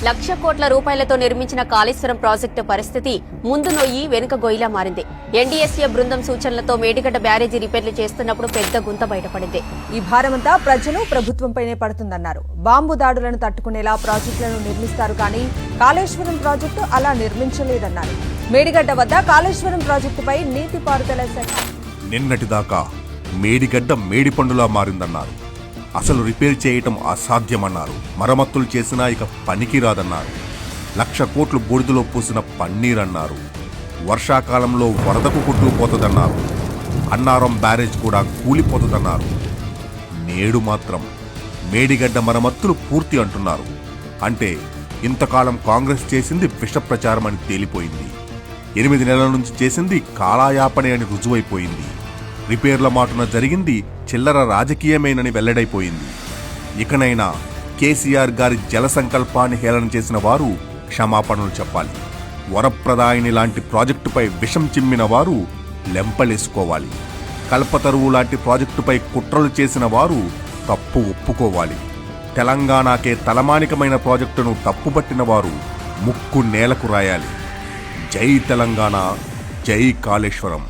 1,00,000 కోట్ల రూపాయలతో నిర్మించిన కాళేశ్వరం ప్రాజెక్టు పరిస్థితి ముందు నొయ్యి వెనుక గొయ్యిలా మారింది. ఎన్డీఎస్ఏ బృందం సూచనలతో మేడిగడ్డ బ్యారేజీ రిపేర్లు చేస్తున్నప్పుడు పెద్ద గుంత బయటపడింది. ఈ భారమంతా ప్రజలు ప్రభుత్వంపైనే పడుతుందన్నారు. బాంబు దాడులను తట్టుకునేలా ప్రాజెక్టులను నిర్మిస్తారు కానీ కాళేశ్వరం ప్రాజెక్టు అలా నిర్మించలేదన్నారు. మేడిగడ్డ వద్ద కాళేశ్వరం ప్రాజెక్టుపై నీటిపారుదల శాఖ నిన్నటిదాకా మేడిగడ్డ మేడిపండులా మారిందన్నారు. అసలు రిపేర్ చేయటం అసాధ్యమన్నారు. మరమ్మతులు చేసినా ఇక పనికిరాదన్నారు. 1,00,000 కోట్లు బూడిదలో పూసిన పన్నీరన్నారు. వర్షాకాలంలో వరదకు కొట్టుకుపోతుందన్నారు. అన్నారం బ్యారేజ్ కూడా కూలిపోతుందన్నారు. నేడు మాత్రం మేడిగడ్డ మరమ్మతులు పూర్తి అంటున్నారు. అంటే ఇంతకాలం కాంగ్రెస్ చేసింది విష ప్రచారం అని తేలిపోయింది. 8 నెలల నుంచి చేసింది కాలాయాపనే అని రుజువైపోయింది. రిపేర్ల మాటున జరిగింది చిల్లర రాజకీయమేనని వెల్లడైపోయింది. ఇకనైనా కేసీఆర్ గారి జల సంకల్పాన్ని హేళన చేసిన వారు క్షమాపణలు చెప్పాలి. వరప్రదాయిని లాంటి ప్రాజెక్టుపై విషం చిమ్మిన వారు లెంపలేసుకోవాలి. కల్పతరువు లాంటి ప్రాజెక్టుపై కుట్రలు చేసిన వారు తప్పు ఒప్పుకోవాలి. తెలంగాణకే తలమానికమైన ప్రాజెక్టును తప్పుపట్టిన వారు ముక్కు నేలకు రాయాలి. జై తెలంగాణ, జై కాళేశ్వరం.